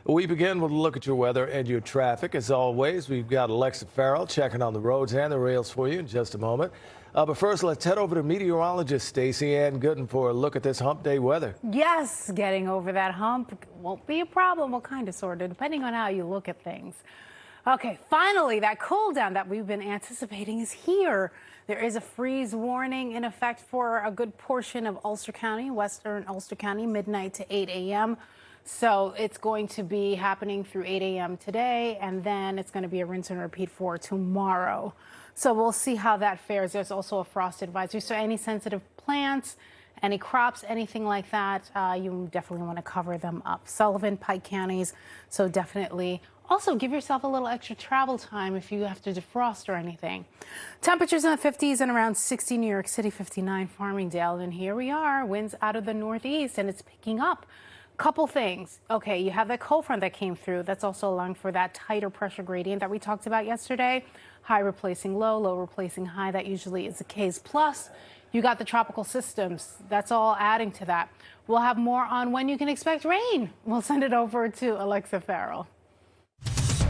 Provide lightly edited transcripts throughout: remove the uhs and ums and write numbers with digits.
We begin with a look at your weather and your traffic. As always, we've got Alexa Farrell checking on the roads and the rails for you in just a moment. But first, let's head over to meteorologist Stacy-Ann Gooden for a look at this hump day weather. Yes, getting over that hump won't be a problem. Well, kind of, sort of, depending on how you look at things. Okay, finally, that cool down that we've been anticipating is here. There is a freeze warning in effect for a good portion of Ulster County, western Ulster County, midnight to 8 a.m. So it's going to be happening through 8 a.m. today, and then it's going to be a rinse and repeat for tomorrow. So we'll see how that fares. There's also a frost advisory. So any sensitive plants, any crops, anything like that, you definitely want to cover them up. Sullivan, Pike counties, so definitely. Also, give yourself a little extra travel time if you have to defrost or anything. Temperatures in the 50s and around 60 New York City, 59 Farmingdale. And here we are, winds out of the northeast, and it's picking up. Couple things. Okay, you have that cold front that came through. That's also allowing for that tighter pressure gradient that we talked about yesterday. High replacing low, low replacing high. That usually is the case. Plus, you got the tropical systems. That's all adding to that. We'll have more on when you can expect rain. We'll send it over to Alexa Farrell.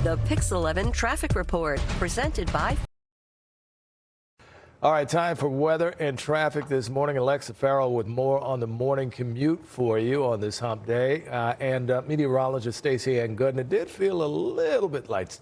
The Pix 11 traffic report presented by. All right, time for weather and traffic this morning. Alexa Farrell with more on the morning commute for you on this hump day. And meteorologist Stacy-Ann Gooden. It did feel a little bit like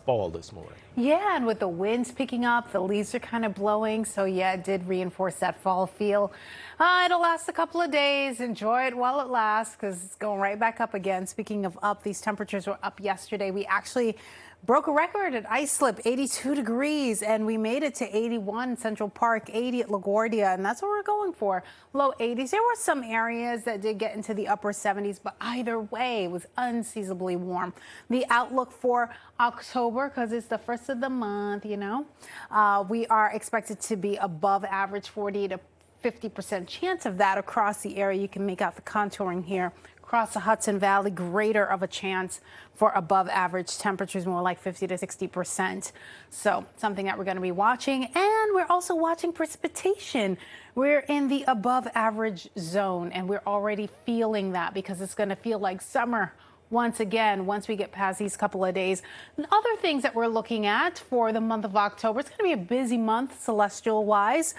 fall this morning. Yeah, and with the winds picking up, the leaves are kind of blowing. So, yeah, it did reinforce that fall feel. It'll last a couple of days. Enjoy it while it lasts because it's going right back up again. Speaking of up, these temperatures were up yesterday. We actually broke a record at Islip, 82 degrees, and we made it to 81 Central Park, 80 at LaGuardia, and that's what we're going for, low 80s. There were some areas that did get into the upper 70s, but either way, it was unseasonably warm. The outlook for October, because it's the first of the month, you know, we are expected to be above average, 40 to 50% chance of that across the area. You can make out the contouring here. Across the Hudson Valley, greater of a chance for above average temperatures, more like 50 to 60%. So something that we're going to be watching. And we're also watching precipitation. We're in the above average zone, and we're already feeling that because it's going to feel like summer once again once we get past these couple of days. And other things that we're looking at for the month of October, it's going to be a busy month celestial wise.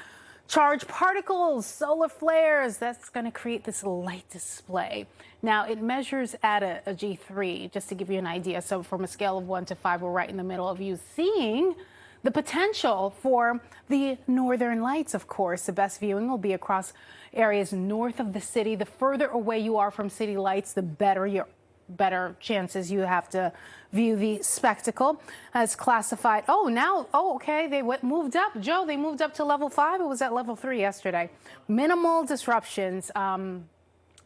Charged particles, solar flares, that's going to create this light display. Now, it measures at a G3, just to give you an idea. So from a scale of 1 to 5, we're right in the middle of you seeing the potential for the northern lights, of course. The best viewing will be across areas north of the city. The further away you are from city lights, the better chances you have to view the spectacle. As classified. Okay, they moved up. Joe, they moved up to level 5. It was at level 3 yesterday. Minimal disruptions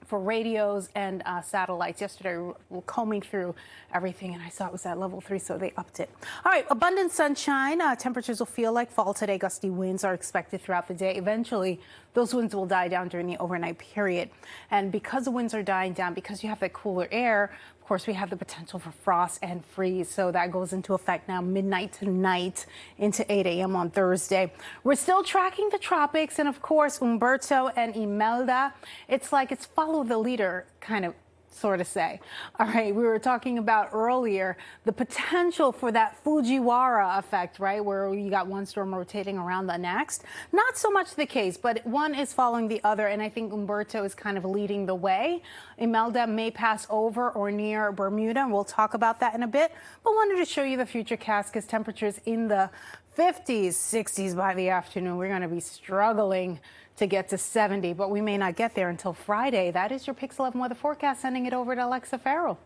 for radios and satellites. Yesterday, we were combing through everything, and I saw it was at level 3, so they upped it. All right, abundant sunshine. Temperatures will feel like fall today. Gusty winds are expected throughout the day. Eventually, those winds will die down during the overnight period. And because the winds are dying down, because you have that cooler air, of course, we have the potential for frost and freeze. So that goes into effect now midnight tonight into 8 a.m. on Thursday. We're still tracking the tropics. And of course, Umberto and Imelda, it's like it's follow the leader kind of sort of say. All right, we were talking about earlier the potential for that Fujiwara effect, right, where you got one storm rotating around the next. Not so much the case, but one is following the other, and I think Umberto is kind of leading the way. Imelda may pass over or near Bermuda, and we'll talk about that in a bit, but wanted to show you the future cast because temperatures in the 50s, 60s by the afternoon. We're going to be struggling to get to 70, but we may not get there until Friday. That is your Pix 11 weather forecast. Sending it over to Alexa Farrell.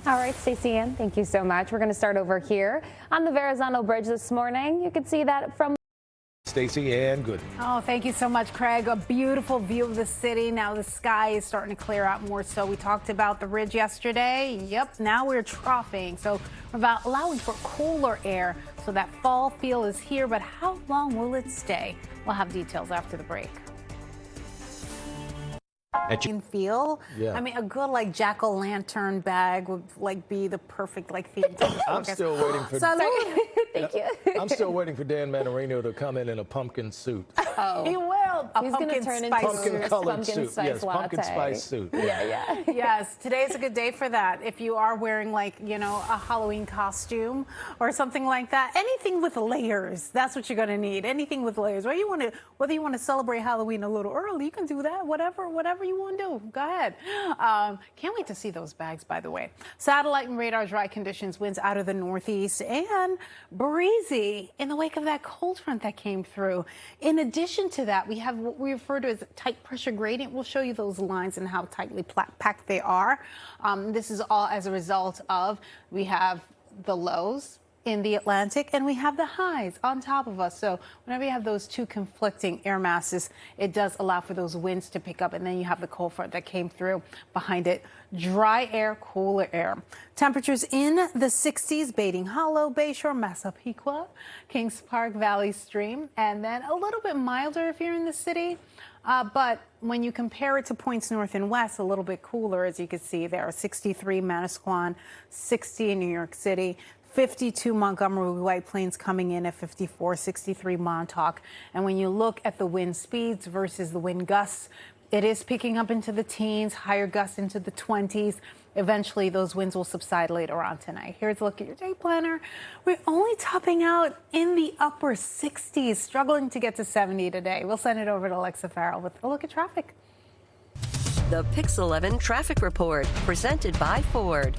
All right, Stacy-Ann, thank you so much. We're going to start over here on the Verrazano Bridge this morning. You can see that from Stacy-Ann Gooden. Oh, thank you so much, Craig. A beautiful view of the city. Now the sky is starting to clear out more. So we talked about the ridge yesterday. Yep, now we're troughing. So we're about allowing for cooler air. So that fall feel is here, but how long will it stay? We'll have details after the break. Feel. Yeah. I mean, a good like jack-o'-lantern bag would like be the perfect like theme. I'm still waiting for. Thank you. I'm still waiting for Dan Manarino to come in a pumpkin suit. He will. well, a He's going to pumpkin turn spice into Pumpkin a colored pumpkin suit. spice Yes, latte. pumpkin spice suit. Yeah. Yes, today's a good day for that. If you are wearing a Halloween costume or something like that, anything with layers, that's what you're going to need. Anything with layers. Whether you want to celebrate Halloween a little early, you can do that. Whatever you want to do. Go ahead. Can't wait to see those bags, by the way. Satellite and radar dry conditions, winds out of the northeast and breezy in the wake of that cold front that came through. In addition to that, we have what we refer to as a tight pressure gradient. We'll show you those lines and how tightly packed they are. This is all as a result of we have the lows in the Atlantic and we have the highs on top of us. So whenever you have those two conflicting air masses, it does allow for those winds to pick up, and then you have the cold front that came through behind it. Dry air, cooler air. Temperatures in the 60s, Bating Hollow, Bayshore, Massapequa, Kings Park, Valley Stream, and then a little bit milder if you're in the city. But when you compare it to points north and west, a little bit cooler, as you can see there. 63 Manasquan, 60 in New York City, 52 Montgomery, White Plains coming in at 54, 63 Montauk. And when you look at the wind speeds versus the wind gusts, it is picking up into the teens, higher gusts into the 20s. Eventually, those winds will subside later on tonight. Here's a look at your day planner. We're only topping out in the upper 60s, struggling to get to 70 today. We'll send it over to Alexa Farrell with a look at traffic. The Pix 11 Traffic Report, presented by Ford.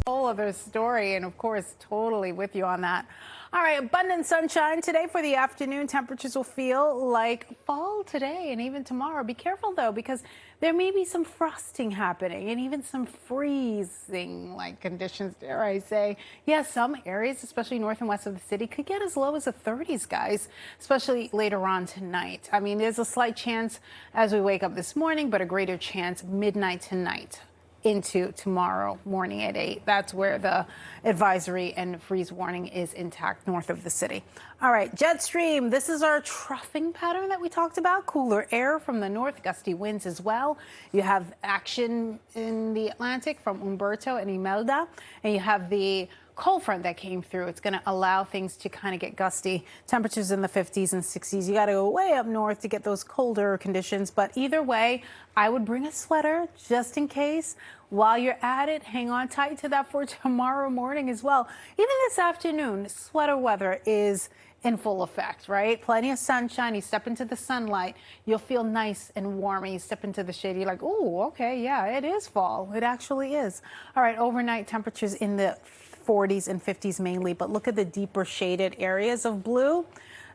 Whole other story, and of course, totally with you on that. All right, abundant sunshine today for the afternoon. Temperatures will feel like fall today and even tomorrow. Be careful though, because there may be some frosting happening and even some freezing like conditions, dare I say. Yes, some areas, especially north and west of the city, could get as low as the 30s, guys, especially later on tonight. I mean, there's a slight chance as we wake up this morning, but a greater chance midnight tonight into tomorrow morning at 8. That's where the advisory and freeze warning is intact north of the city. All right, jet stream. This is our troughing pattern that we talked about. Cooler air from the north, gusty winds as well. You have action in the Atlantic from Umberto and Imelda, and you have the cold front that came through. It's going to allow things to kind of get gusty. Temperatures in the 50s and 60s. You got to go way up north to get those colder conditions. But either way, I would bring a sweater just in case. While you're at it, hang on tight to that for tomorrow morning as well. Even this afternoon, sweater weather is in full effect, right? Plenty of sunshine. You step into the sunlight, you'll feel nice and warm. And you step into the shade, you're like, oh, okay, yeah, it is fall. It actually is. All right, overnight temperatures in the 40s and 50s mainly, but look at the deeper shaded areas of blue.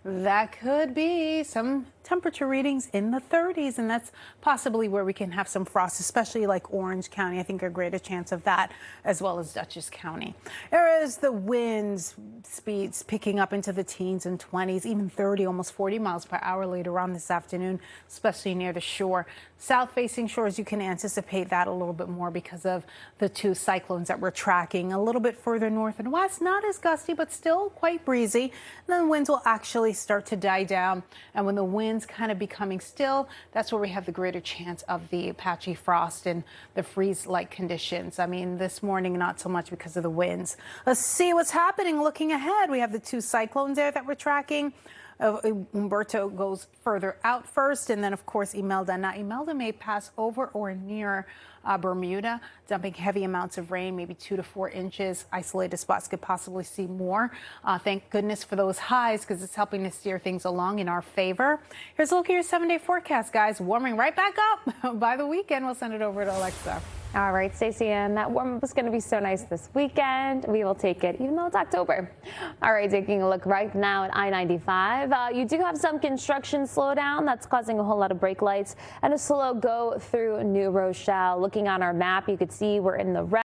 That could be some temperature readings in the 30s, and that's possibly where we can have some frost, especially like Orange County. I think a greater chance of that, as well as Dutchess County. Areas the winds speeds picking up into the teens and 20s, even 30, almost 40 miles per hour later on this afternoon, especially near the shore. South-facing shores, you can anticipate that a little bit more because of the two cyclones that we're tracking. A little bit further north and west, not as gusty, but still quite breezy. And then winds will actually start to die down. And when the winds kind of becoming still, that's where we have the greater chance of the patchy frost and the freeze-like conditions. I mean, this morning, not so much because of the winds. Let's see what's happening looking ahead. We have the two cyclones there that we're tracking. Umberto goes further out first, and then, of course, Imelda. Now, Imelda may pass over or near Bermuda, dumping heavy amounts of rain, maybe 2 to 4 inches. Isolated spots could possibly see more. Thank goodness for those highs, because it's helping to steer things along in our favor. Here's a look at your 7-day forecast, guys. Warming right back up by the weekend. We'll send it over to Alexa. All right, Stacy-Ann, that warm up is going to be so nice this weekend. We will take it, even though it's October. All right, taking a look right now at I-95. You do have some construction slowdown that's causing a whole lot of brake lights and a slow go through New Rochelle. Looking on our map, you could see we're in the red.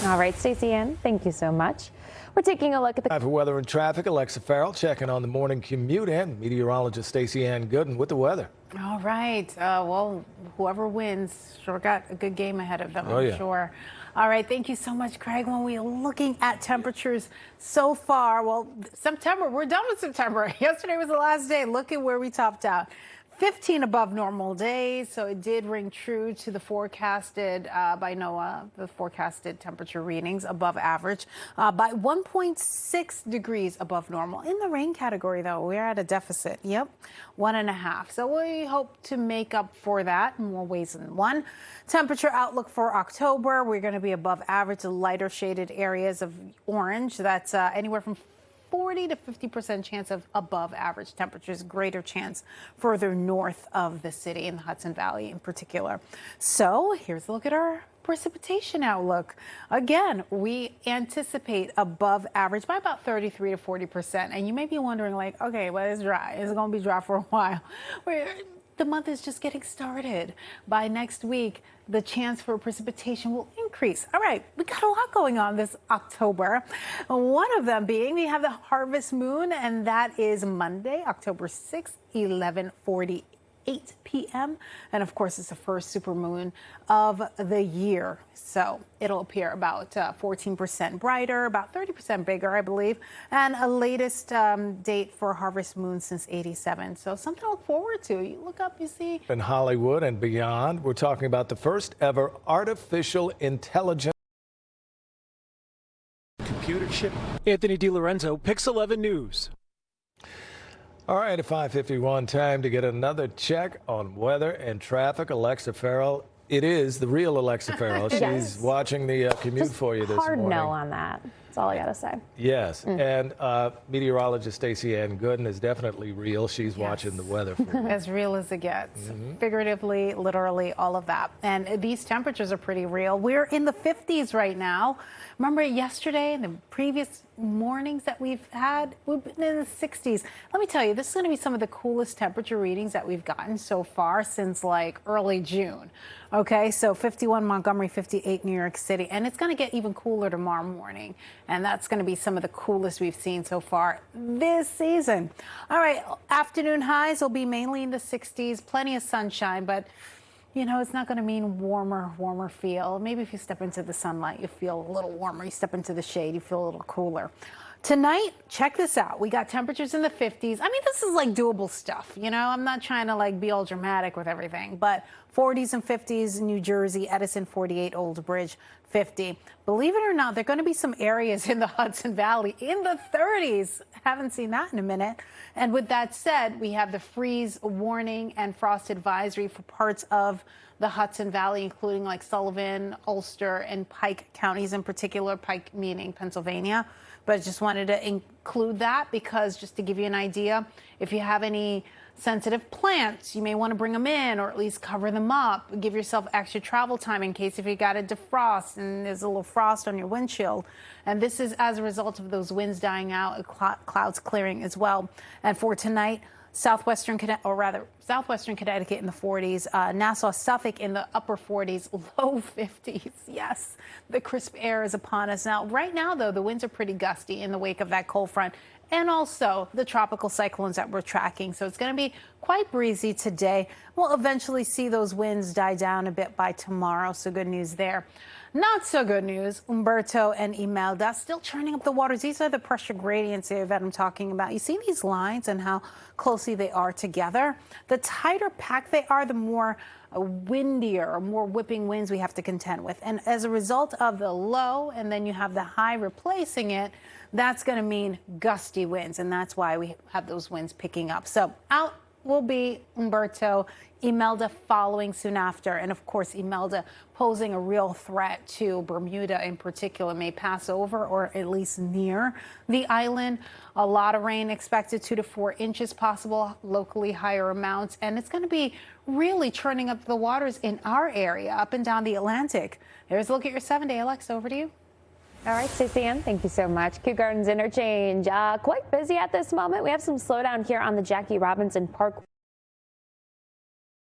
All right, Stacy-Ann, thank you so much. We're taking a look at the Time for weather and traffic. Alexa Farrell checking on the morning commute, and meteorologist Stacy-Ann Gooden with the weather. All right. Well, whoever wins sure got a good game ahead of them, I'm sure. All right. Thank you so much, Craig. When we are looking at temperatures so far, well, September, we're done with September. Yesterday was the last day. Look at where we topped out. 15 above normal days, so it did ring true to the forecasted by NOAA, the forecasted temperature readings above average by 1.6 degrees above normal. In the rain category, though, we're at a deficit. Yep, 1.5. So we hope to make up for that in more ways than one. Temperature outlook for October, we're going to be above average. The lighter shaded areas of orange, that's anywhere from 40 to 50% chance of above average temperatures, greater chance further north of the city in the Hudson Valley in particular. So here's a look at our precipitation outlook. Again, we anticipate above average by about 33 to 40%. And you may be wondering, like, okay, well, it's dry. It's going to be dry for a while. The month is just getting started. By next week, the chance for precipitation will increase. All right, we got a lot going on this October. One of them being we have the harvest moon, and that is Monday, October 6th, 11:48 p.m. And of course, it's the first supermoon of the year. So it'll appear about 14% brighter, about 30% bigger, I believe, and a latest date for harvest moon since '87. So something to look forward to. You look up, you see. In Hollywood and beyond, we're talking about the first ever artificial intelligence computer chip. Anthony DiLorenzo, Pix 11 News. All right, at 5:51, time to get another check on weather and traffic. Alexa Farrell, it is the real Alexa Farrell. She's Yes. watching the commute for you this Hard morning. no on that. That's all I gotta say. Yes, and meteorologist Stacy-Ann Gooden is definitely real. She's watching the weather for you. As real as it gets, figuratively, literally, all of that. And these temperatures are pretty real. We're in the 50s right now. Remember yesterday and the previous mornings that we've had, we've been in the 60s. Let me tell you, this is going to be some of the coolest temperature readings that we've gotten so far since like early June. Okay, so 51 Montgomery, 58 New York City, and it's going to get even cooler tomorrow morning. And that's going to be some of the coolest we've seen so far this season. All right, afternoon highs will be mainly in the 60s, plenty of sunshine, but you know, it's not going to mean warmer feel. Maybe if you step into the sunlight, you feel a little warmer. You step into the shade, you feel a little cooler. Tonight, check this out. We got temperatures in the 50s. I mean, this is like doable stuff. You know, I'm not trying to like be all dramatic with everything, but 40s and 50s, New Jersey, Edison 48, Old Bridge 50. Believe it or not, there are going to be some areas in the Hudson Valley in the 30s. Haven't seen that in a minute. And with that said, we have the freeze warning and frost advisory for parts of the Hudson Valley, including like Sullivan, Ulster, and Pike counties in particular, Pike meaning Pennsylvania. But I just wanted to include that because just to give you an idea, if you have any sensitive plants, you may want to bring them in or at least cover them up. Give yourself extra travel time in case if you got to defrost and there's a little frost on your windshield. And this is as a result of those winds dying out, clouds clearing as well. And for tonight, southwestern Connecticut in the 40s, Nassau, Suffolk in the upper 40s, low 50s. Yes, the crisp air is upon us. Now, right now, though, the winds are pretty gusty in the wake of that cold front and also the tropical cyclones that we're tracking. So it's going to be quite breezy today. We'll eventually see those winds die down a bit by tomorrow. So good news there. Not so good news. Umberto and Imelda still churning up the waters. These are the pressure gradients here that I'm talking about. You see these lines and how closely they are together? The tighter packed they are, the more windier or more whipping winds we have to contend with. And as a result of the low and then you have the high replacing it, that's going to mean gusty winds. And that's why we have those winds picking up. So out will be Umberto, Imelda following soon after. And of course, Imelda posing a real threat to Bermuda in particular, may pass over or at least near the island. A lot of rain expected, 2 to 4 inches possible, locally higher amounts. And it's going to be really churning up the waters in our area up and down the Atlantic. There's a look at your 7-day. Alexa, over to you. All right, Stacy-Ann, thank you so much. Kew Gardens Interchange, quite busy at this moment. We have some slowdown here on the Jackie Robinson Park.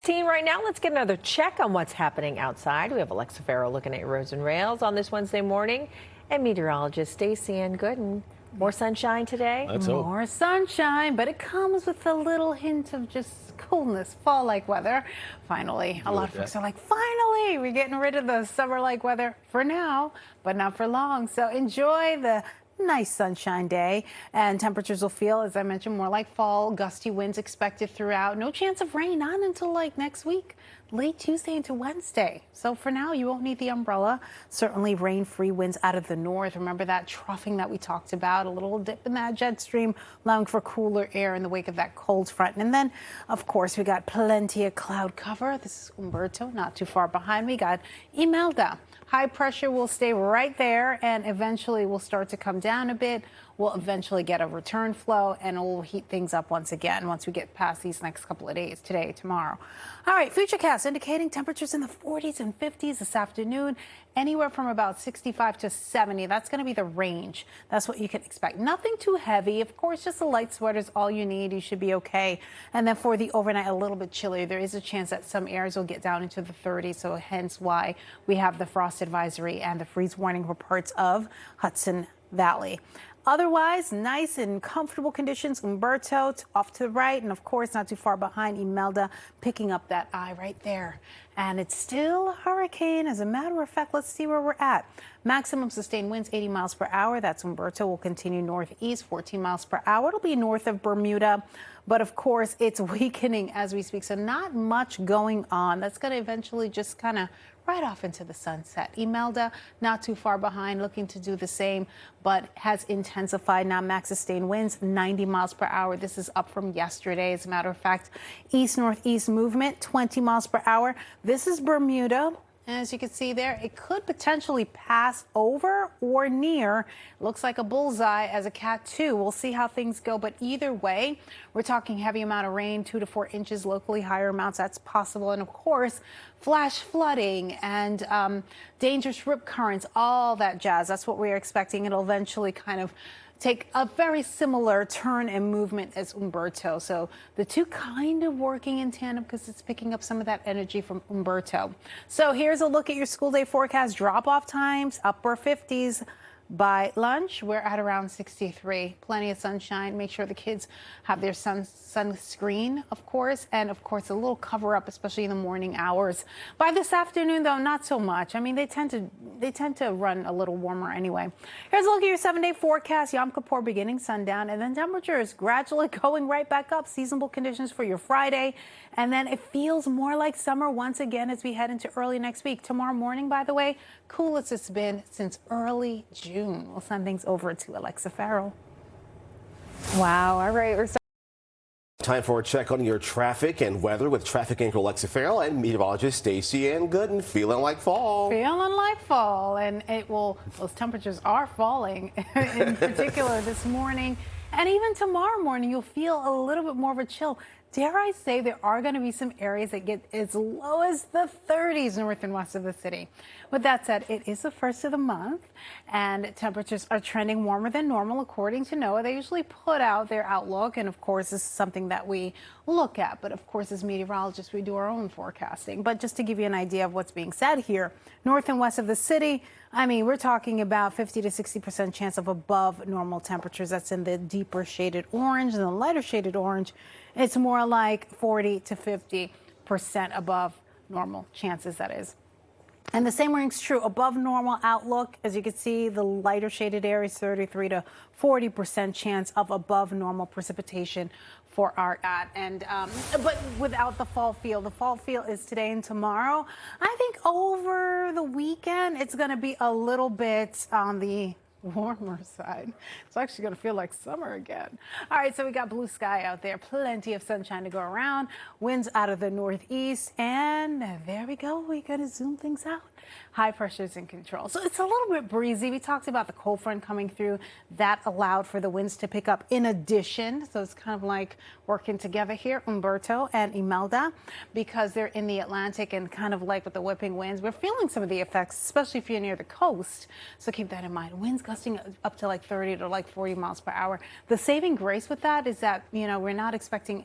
Team, right now, let's get another check on what's happening outside. We have Alexa Farrell looking at your roads and rails on this Wednesday morning, and meteorologist Stacy-Ann Gooden. More sunshine today? Let's hope. More sunshine, but it comes with a little hint of just coolness, fall-like weather. Finally, a lot of folks are like, finally, we're getting rid of the summer-like weather for now, but not for long. So enjoy the nice sunshine day, and temperatures will feel, as I mentioned, more like fall. Gusty winds expected throughout. No chance of rain, not until like next week, late Tuesday into Wednesday. So for now, you won't need the umbrella. Certainly rain-free winds out of the north. Remember that troughing that we talked about, a little dip in that jet stream, allowing for cooler air in the wake of that cold front. And then, of course, we got plenty of cloud cover. This is Umberto, not too far behind me. Got Imelda. High pressure will stay right there and eventually will start to come down a bit. We'll eventually get a return flow and it will heat things up once again once we get past these next couple of days, today, tomorrow. All right, futurecast indicating temperatures in the 40s and 50s this afternoon, anywhere from about 65 to 70. That's going to be the range. That's what you can expect. Nothing too heavy. Of course, just a light sweater is all you need. You should be okay. And then for the overnight, a little bit chillier. There is a chance that some areas will get down into the 30s, so hence why we have the frost advisory and the freeze warning for parts of Hudson Valley. Otherwise, nice and comfortable conditions. Umberto off to the right, and of course, not too far behind, Imelda picking up that eye right there. And it's still a hurricane. As a matter of fact, let's see where we're at. Maximum sustained winds 80 miles per hour. That's Umberto. Will continue northeast, 14 miles per hour. It'll be north of Bermuda. But of course, it's weakening as we speak. So not much going on. That's going to eventually just kind of right off into the sunset. Imelda, not too far behind, looking to do the same, but has intensified now. Max sustained winds 90 miles per hour. This is up from yesterday. As a matter of fact, east-northeast movement 20 miles per hour. This is Bermuda. As you can see there, it could potentially pass over or near. Looks like a bullseye as a Cat 2. We'll see how things go. But either way, we're talking heavy amount of rain, 2 to 4 inches, locally higher amounts. That's possible. And of course, flash flooding and dangerous rip currents, all that jazz. That's what we're expecting. It'll eventually kind of take a very similar turn and movement as Umberto. So the two kind of working in tandem because it's picking up some of that energy from Umberto. So here's a look at your school day forecast. Drop-off times, upper 50s. By lunch, we're at around 63. Plenty of sunshine. Make sure the kids have their sunscreen, of course, and of course a little cover up, especially in the morning hours. By this afternoon, though, not so much. I mean, they tend to run a little warmer anyway. Here's a look at your 7-day forecast. Yom Kippur beginning sundown, and then temperatures gradually going right back up. Seasonable conditions for your Friday, and then it feels more like summer once again as we head into early next week. Tomorrow morning, by the way, coolest it's been since early June. We'll send things over to Alexa Farrell. Wow. All right. Time for a check on your traffic and weather with traffic anchor Alexa Farrell and meteorologist Stacy-Ann Gooden. Feeling like fall. Feeling like fall, and those temperatures are falling in particular this morning. And even tomorrow morning, you'll feel a little bit more of a chill. Dare I say there are going to be some areas that get as low as the 30s north and west of the city. With that said, it is the first of the month and temperatures are trending warmer than normal according to NOAA. They usually put out their outlook, and of course this is something that we look at. But of course, as meteorologists, we do our own forecasting. But just to give you an idea of what's being said here, north and west of the city, I mean, we're talking about 50 to 60% chance of above normal temperatures. That's in the deeper shaded orange and the lighter shaded orange. It's more like 40 to 50% above normal chances, that is. And the same rings true above normal outlook. As you can see, the lighter shaded areas, 33 to 40% chance of above normal precipitation for our but without the fall feel. The fall feel is today and tomorrow. I think over the weekend, it's going to be a little bit on the warmer side. It's actually going to feel like summer again. All right, so we got blue sky out there, plenty of sunshine to go around, winds out of the northeast, and there we go. We're going to zoom things out. High pressure's in control. So it's a little bit breezy. We talked about the cold front coming through. That allowed for the winds to pick up in addition. So it's kind of like working together here, Umberto and Imelda, because they're in the Atlantic and kind of like with the whipping winds. We're feeling some of the effects, especially if you're near the coast. So keep that in mind. Winds gusting up to like 30 to like 40 miles per hour. The saving grace with that is that, we weren't expecting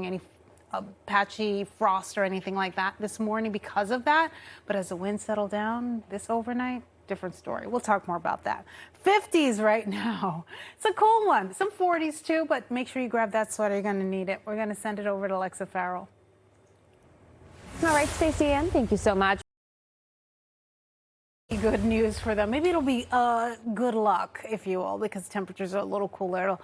any patchy frost or anything like that this morning because of that. But as the winds settle down this overnight, different story. We'll talk more about that. 50s right now. It's a cool one. Some 40s too, but make sure you grab that sweater. You're going to need it. We're going to send it over to Alexa Farrell. All right, Stacy-Ann, thank you so much. Good news for them. Maybe it'll be good luck, if you will, because temperatures are a little cooler. It'll,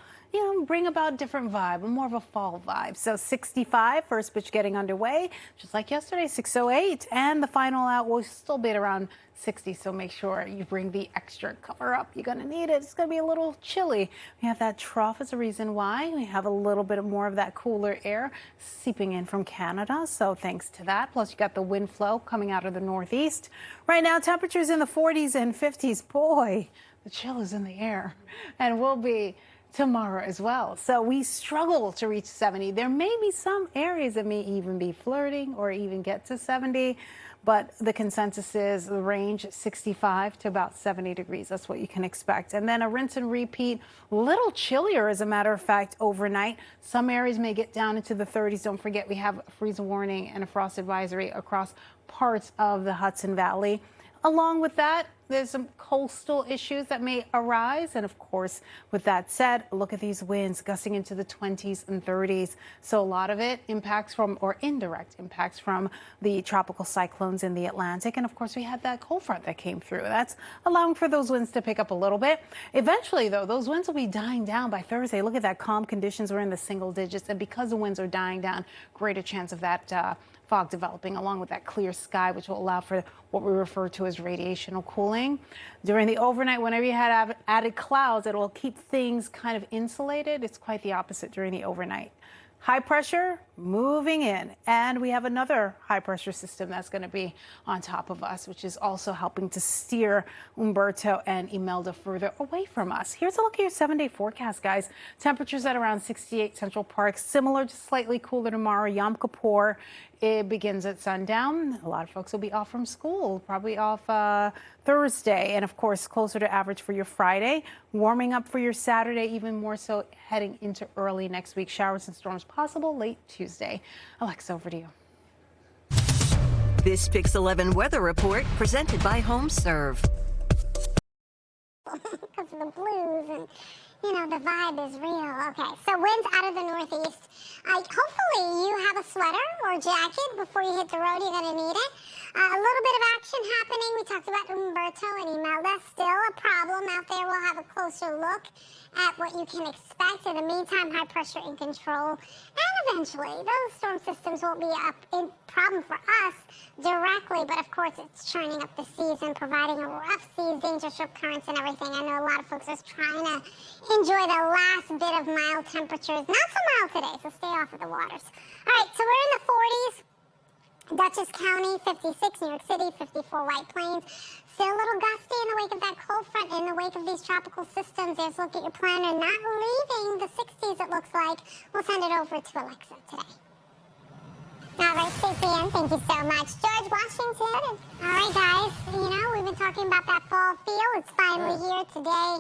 bring about a different vibe, more of a fall vibe. So 65, first pitch getting underway, just like yesterday, 6:08, and the final out will still be at around 60. So make sure you bring the extra cover up. You're going to need it. It's going to be a little chilly. We have that trough as a reason why. We have a little bit more of that cooler air seeping in from Canada. So thanks to that. Plus you got the wind flow coming out of the northeast. Right now, temperatures in the 40s and 50s. Boy, the chill is in the air and will be tomorrow as well. So we struggle to reach 70. There may be some areas that may even be flirting or even get to 70. But the consensus is the range 65 to about 70 degrees. That's what you can expect. And then a rinse and repeat, a little chillier, as a matter of fact, overnight. Some areas may get down into the 30s. Don't forget, we have a freeze warning and a frost advisory across parts of the Hudson Valley. Along with that, there's some coastal issues that may arise. And of course, with that said, look at these winds gusting into the 20s and 30s. So a lot of it impacts from, or indirect impacts from, the tropical cyclones in the Atlantic. And of course, we had that cold front that came through. That's allowing for those winds to pick up a little bit. Eventually, though, those winds will be dying down by Thursday. Look at that, calm conditions. We're in the single digits. And because the winds are dying down, greater chance of that fog developing along with that clear sky, which will allow for what we refer to as radiational cooling. During the overnight, whenever you had added clouds, it will keep things kind of insulated. It's quite the opposite during the overnight. High pressure moving in, and we have another high pressure system that's going to be on top of us, which is also helping to steer Humberto and Imelda further away from us. Here's a look at your 7-day forecast, guys. Temperatures at around 68 Central Park, similar to slightly cooler tomorrow. Yom Kippur, it begins at sundown. A lot of folks will be off from school, probably off Thursday, and of course closer to average for your Friday. Warming up for your Saturday, even more so heading into early next week. Showers and storms possible late Tuesday. Alexa, over to you. This Pix 11 weather report presented by HomeServe. Because of the blues and, the vibe is real. Okay, so winds out of the northeast. Hopefully you have a sweater or jacket before you hit the road. You're going to need it. A little bit of action happening. We talked about Humberto and Imelda. Still a problem out there. We'll have a closer look at what you can expect. In the meantime, high pressure in control. And eventually, those storm systems won't be a problem for us directly, but of course it's churning up the seas and providing a rough seas, dangerous rip currents and everything. I know a lot of folks are trying to enjoy the last bit of mild temperatures. Not so mild today, so stay off of the waters. All right, so we're in the 40s. Dutchess County, 56, New York City, 54, White Plains. Still a little gusty in the wake of that cold front, in the wake of these tropical systems. There's a look at your planner, not leaving the 60s, it looks like. We'll send it over to Alexa today. All right, Stacy-Ann, thank you so much. George Washington. All right, guys, we've been talking about that fall feel. It's finally here today.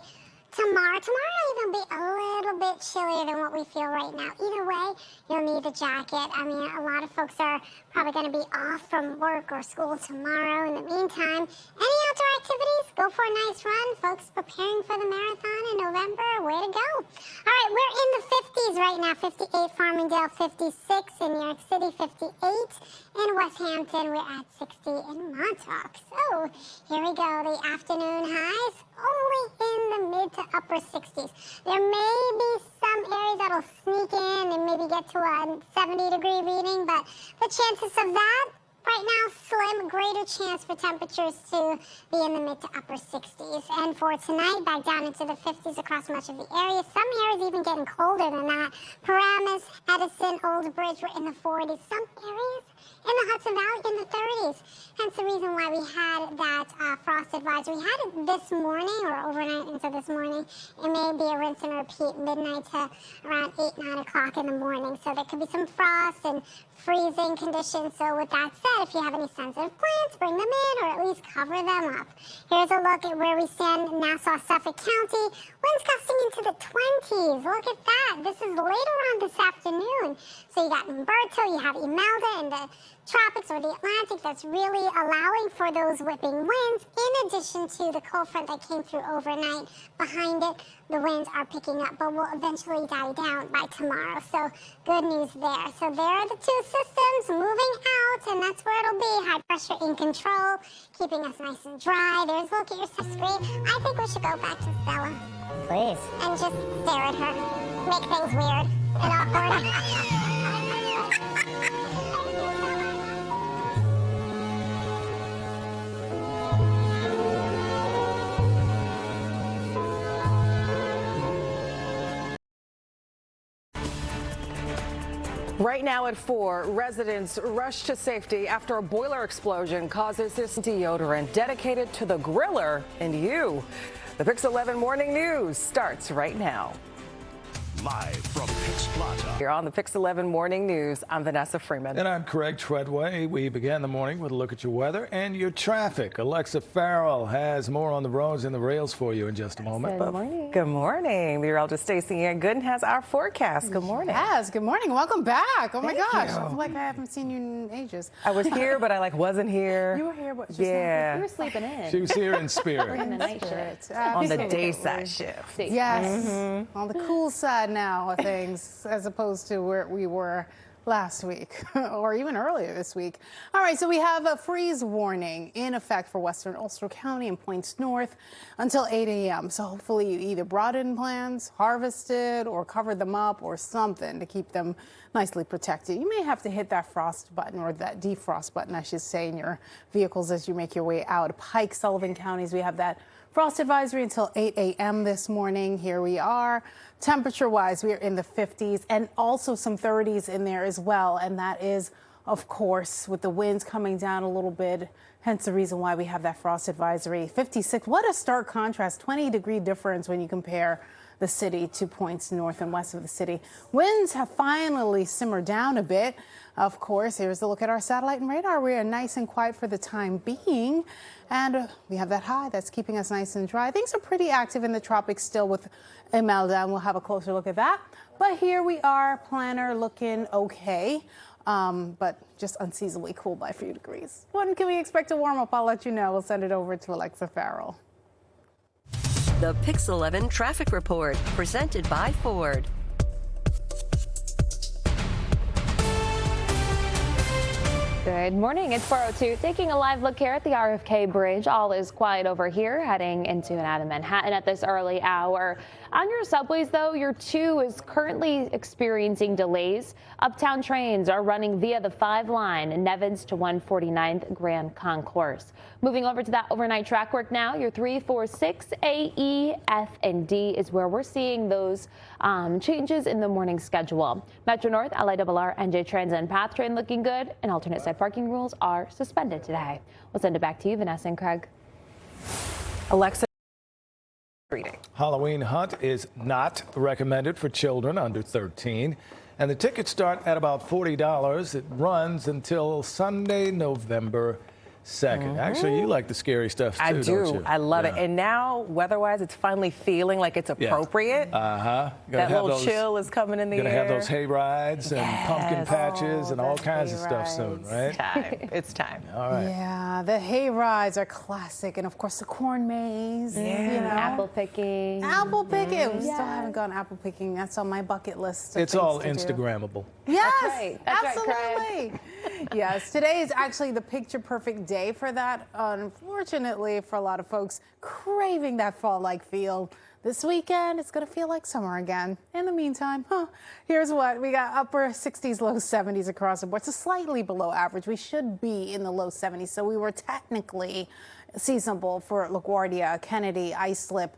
Tomorrow will even be a little bit chillier than what we feel right now. Either way, you'll need a jacket. I mean, a lot of folks are probably going to be off from work or school tomorrow. In the meantime, any outdoor activities, go for a nice run. Folks preparing for the marathon in November, way to go. All right, we're in the 50s right now. 58 Farmingdale, 56 in New York City, 58 in West Hampton. We're at 60 in Montauk. So here we go. The afternoon highs only in the mid to upper 60s. There may be some areas that'll sneak in and maybe get to a 70-degree reading, but the chances of that right now slim. Greater chance for temperatures to be in the mid to upper 60s. And for tonight, back down into the 50s across much of the area. Some areas even getting colder than that. Paramus, Edison, Old Bridge were in the 40s. Some areas in the Hudson Valley in the 30s. Hence the reason why we had that frost advisory. We had it this morning or overnight into this morning. It may be a rinse and repeat midnight to around 8, 9 o'clock in the morning. So there could be some frost and freezing conditions. So with that said, if you have any sensitive plants, bring them in or at least cover them up. Here's a look at where we stand in Nassau, Suffolk County. Winds gusting into the 20s. Look at that. This is later on this afternoon. So you got Humberto, you have Imelda in the tropics or the Atlantic that's really allowing for those whipping winds, in addition to the cold front that came through overnight. Behind it, the winds are picking up, but will eventually die down by tomorrow. So good news there. So there are the two systems moving out, and that's where it'll be. High pressure in control, keeping us nice and dry. There's a look at your screen. I think we should go back to Stella. Please. And just stare at her. Make things weird and awkward. Right now at 4, residents rush to safety after a boiler explosion causes this deodorant dedicated to the griller and you. The Pix 11 Morning News starts right now. Live from Pix Plaza. Here on the Pix 11 Morning News, I'm Vanessa Freeman. And I'm Craig Treadway. We began the morning with a look at your weather and your traffic. Alexa Farrell has more on the roads and the rails for you in just a moment. Good morning. Good morning. Meteorologist Stacy-Ann Gooden has our forecast. Good morning. Yes, good morning. Welcome back. Oh my Thank gosh. you. I feel like I haven't seen you in ages. I was here, but I wasn't here. You were here, but just Yeah. You were sleeping in. She was here in spirit. In the night shift. On the day Absolutely. side shift. Yes, on the cool side now of things, as opposed to where we were last week or even earlier this week. All right, so we have a freeze warning in effect for western Ulster County and points north until 8 a.m. So hopefully you either brought in plants, harvested, or covered them up or something to keep them nicely protected. You may have to hit that frost button, or that defrost button, I should say, in your vehicles as you make your way out. Pike, Sullivan counties, we have that frost advisory until 8 a.m. this morning. Here we are. Temperature-wise, we are in the 50s and also some 30s in there as well. And that is, of course, with the winds coming down a little bit, hence the reason why we have that frost advisory. 56, what a stark contrast, 20-degree difference when you compare the city to points north and west of the city. Winds have finally simmered down a bit. Of course, here's a look at our satellite and radar. We are nice and quiet for the time being. And we have that high that's keeping us nice and dry. Things are pretty active in the tropics still with a meltdown. We'll have a closer look at that. But here we are, planner looking okay, but just unseasonably cool by a few degrees. When can we expect to warm up? I'll let you know. We'll send it over to Alexa Farrell. The Pix 11 Traffic Report, presented by Ford. Good morning. It's 4:02. Taking a live look here at the RFK Bridge. All is quiet over here, heading into and out of Manhattan at this early hour. On your subways, though, your 2 is currently experiencing delays. Uptown trains are running via the 5 line, Nevins to 149th Grand Concourse. Moving over to that overnight track work now, your 3, 4, 6, A, E, F, and D is where we're seeing those changes in the morning schedule. Metro North, LIRR, NJ Transit, and Path Train looking good, and alternate side parking rules are suspended today. We'll send it back to you, Vanessa and Craig. Alexa. Reading. Halloween hunt is not recommended for children under 13, and the tickets start at about $40. It runs until Sunday, November 2nd. Actually, you like the scary stuff too, I don't do. you? I love it. Yeah. And now, weather-wise, it's finally feeling like it's appropriate. Uh-huh. That little chill is coming in the air. Gonna have those hay rides and pumpkin patches and all the kinds hay of stuff soon, rides. right? It's time. It's time. All right. Yeah, the hay rides are classic. And of course, the corn maze, you know. Apple picking. Apple picking. We still haven't gone apple picking. That's on my bucket list. It's all Instagrammable. Yes, right. That's right, absolutely. Yes, today is actually the picture-perfect day for that. Unfortunately, for a lot of folks craving that fall-like feel, this weekend it's going to feel like summer again. In the meantime, here's what we got: upper 60s, low 70s across the board. So slightly below average. We should be in the low 70s. So we were technically seasonable for LaGuardia, Kennedy, Islip.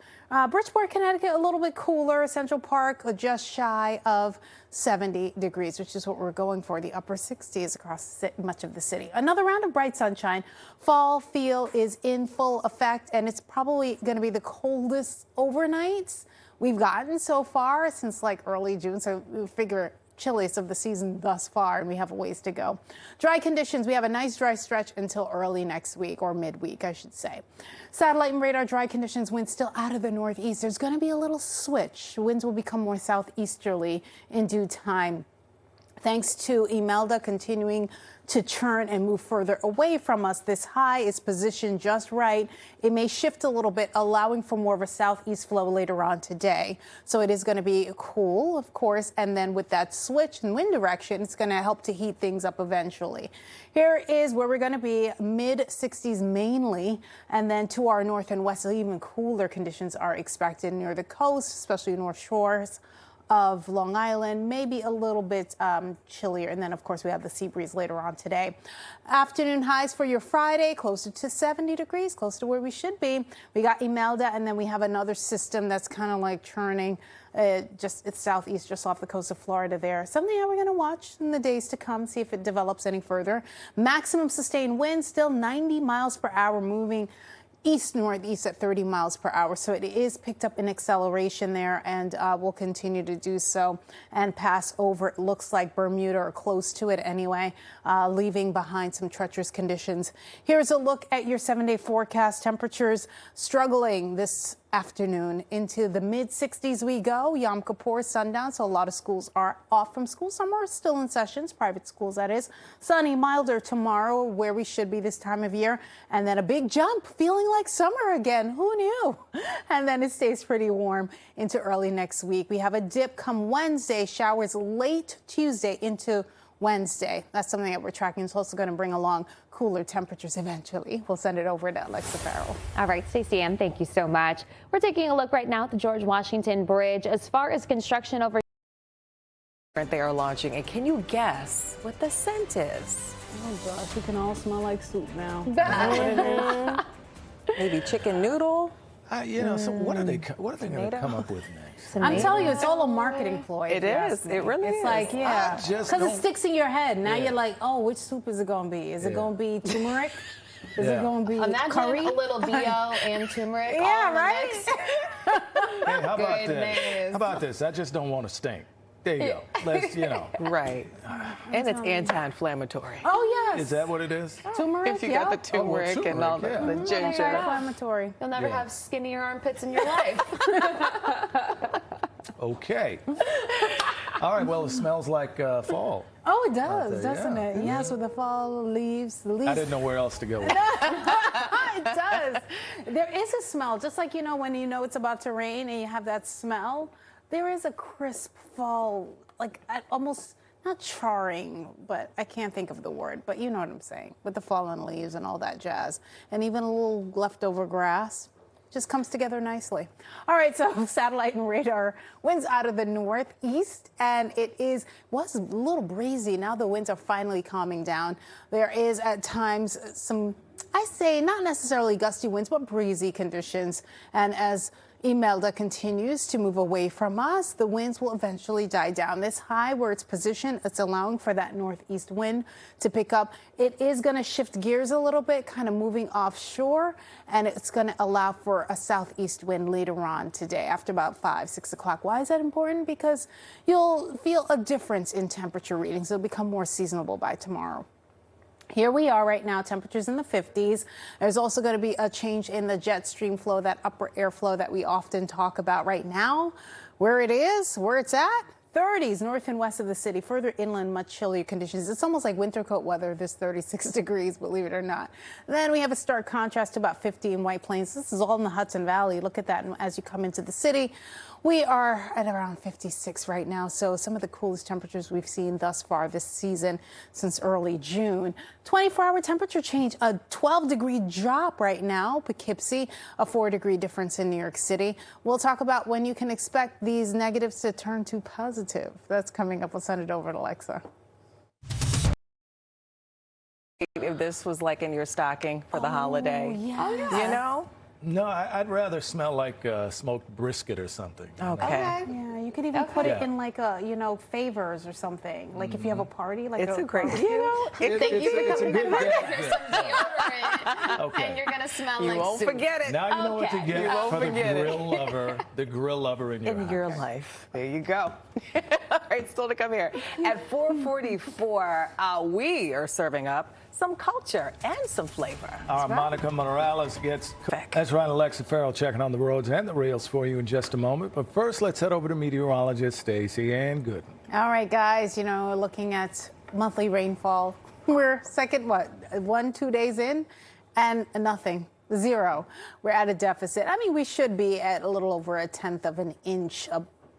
Bridgeport, Connecticut, a little bit cooler. Central Park, just shy of 70 degrees, which is what we're going for. The upper 60s across much of the city. Another round of bright sunshine. Fall feel is in full effect, and it's probably going to be the coldest overnights we've gotten so far since like early June. So we figure chilliest of the season thus far, and we have a ways to go. Dry conditions, we have a nice dry stretch until early next week, or midweek, I should say. Satellite and radar dry conditions, winds still out of the northeast. There's going to be a little switch. Winds will become more southeasterly in due time. Thanks to Imelda continuing to churn and move further away from us, this high is positioned just right. It may shift a little bit, allowing for more of a southeast flow later on today. So it is going to be cool, of course, and then with that switch in wind direction, it's going to help to heat things up eventually. Here is where we're going to be mid-60s mainly, and then to our north and west, even cooler conditions are expected near the coast, especially North Shores of Long Island, maybe a little bit chillier. And then, of course, we have the sea breeze later on today. Afternoon highs for your Friday, closer to 70 degrees, close to where we should be. We got Imelda, and then we have another system that's kind of like churning. It's southeast, just off the coast of Florida there. Something that we're going to watch in the days to come, see if it develops any further. Maximum sustained wind, still 90 miles per hour, moving east-northeast at 30 miles per hour. So it is picked up in acceleration there, and will continue to do so and pass over, it looks like, Bermuda or close to it anyway, leaving behind some treacherous conditions. Here's a look at your 7-day forecast. Temperatures struggling this afternoon. Into the mid-60s we go. Yom Kippur sundown, so a lot of schools are off from school. Some are still in sessions, private schools that is. Sunny, milder tomorrow, where we should be this time of year. And then a big jump, feeling like summer again. Who knew? And then it stays pretty warm into early next week. We have a dip come Wednesday, showers late Tuesday into Wednesday. That's something that we're tracking. It's also going to bring along cooler temperatures eventually. We'll send it over to Alexa Farrell. All right, Stacy-Ann, thank you so much. We're taking a look right now at the George Washington Bridge. As far as construction over They are launching, and can you guess what the scent is? Oh gosh, we can all smell like soup now. Maybe chicken noodle? So what are they going to come up with next? I'm telling you, it's all a marketing ploy. It is. It really is. It's like, yeah, just because it don't- sticks in your head. Now Yeah. you're like, oh, which soup is it going to be? Is it going to be turmeric? Is Yeah. it going to be Imagine curry? a little VO and turmeric. all Yeah, in the right? mix. Hey, how about this? Goodness. How about this? I just don't want to stink. There you go. Let's, Right. And it's anti-inflammatory. Oh, yes. Is that what it is? Turmeric? If you got the yeah. turmeric and all the, turmeric, the yeah. ginger. Inflammatory. You'll never Yeah. have skinnier armpits in your life. Okay. All right. Well, it smells like fall. Oh, it does, there, doesn't yeah. it? Yes, with the fall leaves. The leaves. I didn't know where else to go with it. It does. There is a smell, just like, when you know it's about to rain and you have that smell. There is a crisp fall, like almost not charring, but I can't think of the word, but you know what I'm saying, with the fallen leaves and all that jazz. And even a little leftover grass. Just comes together nicely. All right, so satellite and radar winds out of the northeast, and was a little breezy. Now the winds are finally calming down. There is at times some, I say, not necessarily gusty winds, but breezy conditions. And as Imelda continues to move away from us, the winds will eventually die down. This high where it's positioned, it's allowing for that northeast wind to pick up. It is going to shift gears a little bit, kind of moving offshore, and it's going to allow for a southeast wind later on today after about 5, 6 o'clock. Why is that important? Because you'll feel a difference in temperature readings. It'll become more seasonable by tomorrow. Here we are right now, temperatures in the 50s. There's also going to be a change in the jet stream flow, that upper airflow that we often talk about right now. Where it's at, 30s north and west of the city. Further inland, much chillier conditions. It's almost like winter coat weather, this 36 degrees, believe it or not. Then we have a stark contrast to about 50 in White Plains. This is all in the Hudson Valley. Look at that as you come into the city. We are at around 56 right now, so some of the coolest temperatures we've seen thus far this season since early June. 24-hour temperature change, a 12-degree drop right now, Poughkeepsie, a 4-degree difference in New York City. We'll talk about when you can expect these negatives to turn to positive. That's coming up. We'll send it over to Alexa. If this was like in your stocking for the holiday. Yes. You know? No, I'd rather smell like smoked brisket or something. Okay. Yeah, you could even put it in like a, favors or something. Like if you have a party, like It's a great, barbecue. It's a good gift. Okay. And you're going to smell You like won't soup. forget it. Now you know what to Okay. get You won't for the forget it. grill lover in your In house. your life. There you go. All right, still to come here. At 4:44, we are serving up some culture and some flavor. Our Monica Morales gets. That's right, Alexa Farrell checking on the roads and the rails for you in just a moment. But first, let's head over to meteorologist Stacy-Ann Gooden. All right, guys, you know, looking at monthly rainfall, we're second, 1-2 days in, and nothing, 0. We're at a deficit. I mean, we should be at a little over 1/10 of an inch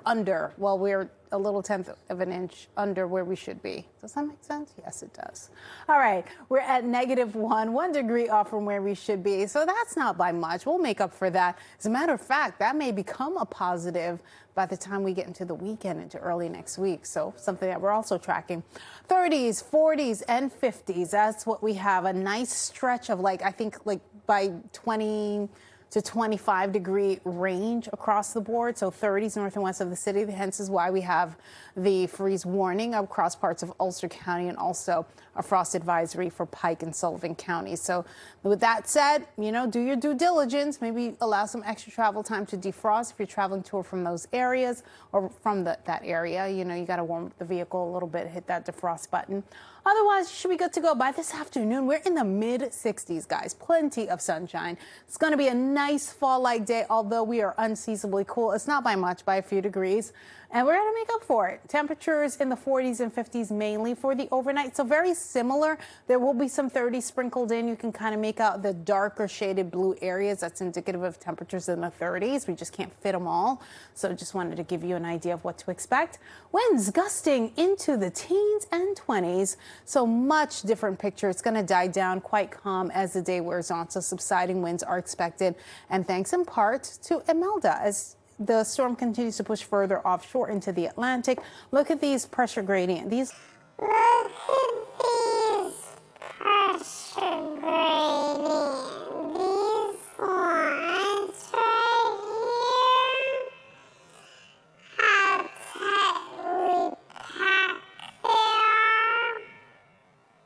under. Well, we're a little 1/10 of an inch under where we should be. Does that make sense? Yes, it does. All right, we're at -1 degree off from where we should be. So that's not by much. We'll make up for that. As a matter of fact, that may become a positive by the time we get into the weekend, into early next week. So something that we're also tracking. 30s, 40s, and 50s. That's what we have. A nice stretch of I think by 20 to 25 degree range across the board. So 30s north and west of the city. Hence is why we have the freeze warning across parts of Ulster County and also a frost advisory for Pike and Sullivan counties. So with that said, you know, do your due diligence. Maybe allow some extra travel time to defrost if you're traveling to or from those areas or from that area. You know, you got to warm up the vehicle a little bit, hit that defrost button. Otherwise, you should be good to go. By this afternoon, we're in the mid-60s, guys. Plenty of sunshine. It's going to be a nice fall-like day, although we are unseasonably cool. It's not by much, by a few degrees. And we're going to make up for it. Temperatures in the 40s and 50s mainly for the overnight. So very similar. There will be some 30s sprinkled in. You can kind of make out the darker shaded blue areas. That's indicative of temperatures in the 30s. We just can't fit them all. So just wanted to give you an idea of what to expect. Winds gusting into the teens and 20s. So much different picture. It's going to die down quite calm as the day wears on. So subsiding winds are expected. And thanks in part to Imelda as the storm continues to push further offshore into the Atlantic. Look at these pressure gradient. Look at these pressure gradient. These lines right here. How tightly packed they are.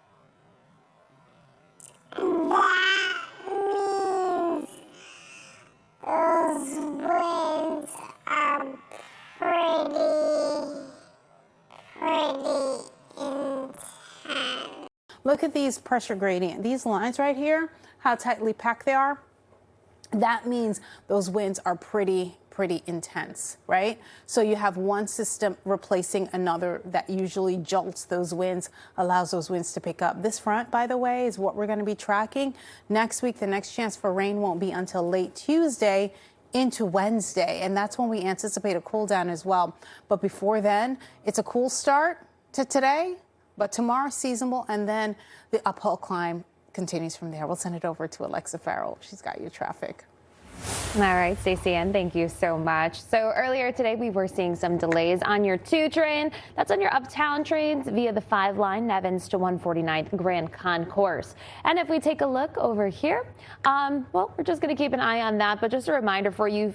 And that means those winds are pretty intense. Look at these pressure gradient. These lines right here, how tightly packed they are. That means those winds are pretty intense, right? So you have one system replacing another that usually jolts those winds, allows those winds to pick up. This front, by the way, is what we're going to be tracking. Next week, the next chance for rain won't be until late Tuesday into Wednesday, and that's when we anticipate a cool down as well. But before then, it's a cool start to today, but tomorrow seasonable, and then the uphill climb continues from there. We'll send it over to Alexa Farrell. She's got your traffic. All right, Stacy-Ann, thank you so much. So earlier today, we were seeing some delays on your 2 train. That's on your uptown trains via the 5 line, Nevins to 149th Grand Concourse. And if we take a look over here, well, we're just going to keep an eye on that. But just a reminder for you,